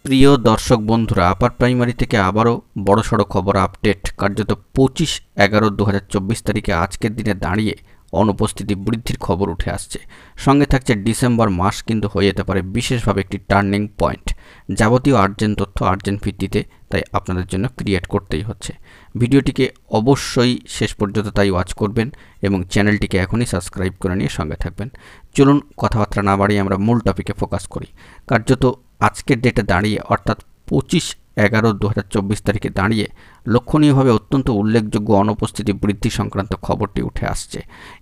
প্রিয় দর্শক বন্ধুরা, আপার প্রাইমারি থেকে আবারও বড়সড় খবর আপডেট। কার্যত 25/11/2024 তারিখে আজকের দিনে দাঁড়িয়ে অনুপস্থিতি বৃদ্ধির খবর উঠে আসছে। সঙ্গে থাকছে ডিসেম্বর মাস কিন্তু হয়ে যেতে পারে বিশেষভাবে একটি টার্নিং পয়েন্ট। যাবতীয় আর্জেন্ট তথ্য আর্জেন্ট ভিত্তিতে তাই আপনাদের জন্য ক্রিয়েট করতেই হচ্ছে। ভিডিওটিকে অবশ্যই শেষ পর্যন্ত তাই ওয়াচ করবেন এবং চ্যানেলটিকে এখনই সাবস্ক্রাইব করে নিয়ে সঙ্গে থাকবেন। চলুন কথাবার্তা না বাড়িয়ে আমরা মূল টপিকে ফোকাস করি। কার্যত আজকের ডেটে দাঁড়িয়ে অর্থাৎ 25/11/2024 তারিখে দাঁড়িয়ে লক্ষণীয়ভাবে অত্যন্ত উল্লেখযোগ্য অনুপস্থিতি বৃদ্ধি সংক্রান্ত খবরটি উঠে আসছে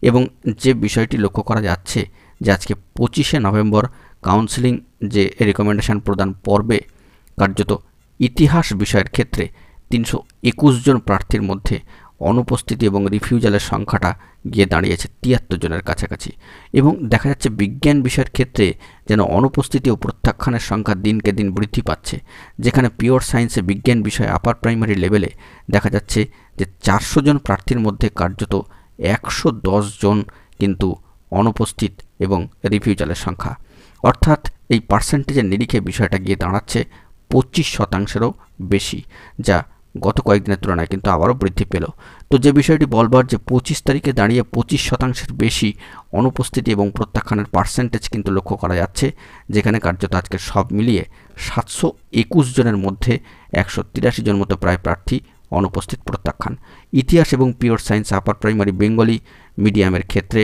এবং যে বিষয়টি লক্ষ্য করা যাচ্ছে যে আজকে 25শে নভেম্বর কাউন্সিলিং যে রেকমেন্ডেশন প্রদান পর্বে কার্যত ইতিহাস বিষয়ের ক্ষেত্রে 321 জন প্রার্থীর মধ্যে অনুপস্থিতি এবং রিফিউজালের সংখ্যাটা গিয়ে দাঁড়িয়েছে 73 জনের কাছাকাছি এবং দেখা যাচ্ছে বিজ্ঞান বিষয়ের ক্ষেত্রে যেন অনুপস্থিতি ও প্রত্যাখ্যানের সংখ্যা দিনকে দিন বৃদ্ধি পাচ্ছে। যেখানে পিওর সায়েন্সে বিজ্ঞান বিষয়ে আপার প্রাইমারি লেভেলে দেখা যাচ্ছে যে 400 জন প্রার্থীর মধ্যে কার্যত 110 জন কিন্তু অনুপস্থিত এবং রিফিউজালের সংখ্যা, অর্থাৎ এই পার্সেন্টেজের নিরিখে বিষয়টা গিয়ে দাঁড়াচ্ছে 25%-রও বেশি, যা গত কয়েকদিনের তুলনায় কিন্তু আবারও বৃদ্ধি পেল। তো যে বিষয়টি বলবার যে 25 তারিখে দাঁড়িয়ে 25%-এর বেশি অনুপস্থিতি এবং প্রত্যাখ্যানের পার্সেন্টেজ কিন্তু লক্ষ্য করা যাচ্ছে, যেখানে কার্যত আজকে সব মিলিয়ে 721 জনের মধ্যে 183 জন মতো প্রায় প্রার্থী অনুপস্থিত প্রত্যাখ্যান। ইতিহাস এবং pure science upper primary Bengali মিডিয়ামের ক্ষেত্রে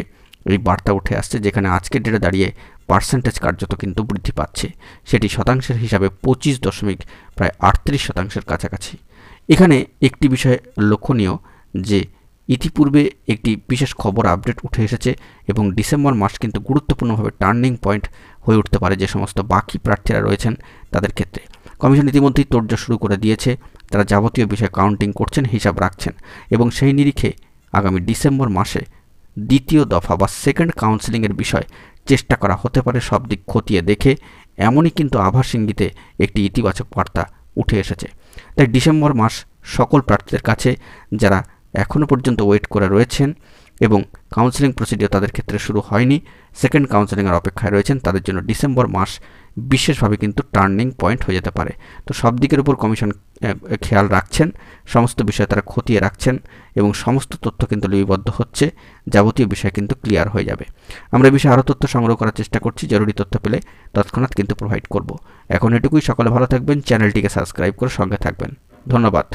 এই বার্তা উঠে আসছে, যেখানে আজকের ডেটে দাঁড়িয়ে পার্সেন্টেজ কার্যত কিন্তু বৃদ্ধি পাচ্ছে, সেটি শতাংশের হিসাবে 25.38%-এর কাছাকাছি। এখানে একটি বিষয় লক্ষণীয় যে ইতিপূর্বে একটি বিশেষ খবর আপডেট উঠে এসেছে এবং ডিসেম্বর মাস কিন্তু গুরুত্বপূর্ণভাবে টার্নিং পয়েন্ট হয়ে উঠতে পারে যে সমস্ত বাকি প্রার্থীরা রয়েছেন তাদের ক্ষেত্রে। কমিশন ইতিমধ্যেই তোড়জোড় শুরু করে দিয়েছে, তারা যাবতীয় বিষয় কাউন্টিং করছেন, হিসাব রাখছেন এবং সেই নিরিখে আগামী ডিসেম্বর মাসে দ্বিতীয় দফা বা সেকেন্ড কাউন্সিলিংয়ের বিষয় চেষ্টা করা হতে পারে সব দিক খতিয়ে দেখে। এমনই কিন্তু আভাস ইঙ্গিতে একটি ইতিবাচক বার্তা উঠে এসেছে। তাই ডিসেম্বর মাস সকল প্রার্থীদের কাছে যারা এখনও পর্যন্ত ওয়েট করে রয়েছেন এবং কাউন্সিলিং প্রসিডিওর তাদের ক্ষেত্রে শুরু হয়নি, সেকেন্ড কাউন্সিলিংয়ের অপেক্ষায় রয়েছেন, তাদের জন্য ডিসেম্বর মাস বিশেষভাবে কিন্তু টার্নিং পয়েন্ট হয়ে যেতে পারে। তো সব দিকের উপর কমিশন খেয়াল রাখছেন, সমস্ত বিষয় তারা খতিয়ে রাখছেন এবং সমস্ত তথ্য কিন্তু লিপিবদ্ধ হচ্ছে, যাবতীয় বিষয় কিন্তু ক্লিয়ার হয়ে যাবে। আমরা এই বিষয়ে আরও তথ্য সংগ্রহ করার চেষ্টা করছি, জরুরি তথ্য পেলে তৎক্ষণাৎ কিন্তু প্রোভাইড করব। এখন এটুকুই, সকলে ভালো থাকবেন, চ্যানেলটিকে সাবস্ক্রাইব করে সঙ্গে থাকবেন। ধন্যবাদ।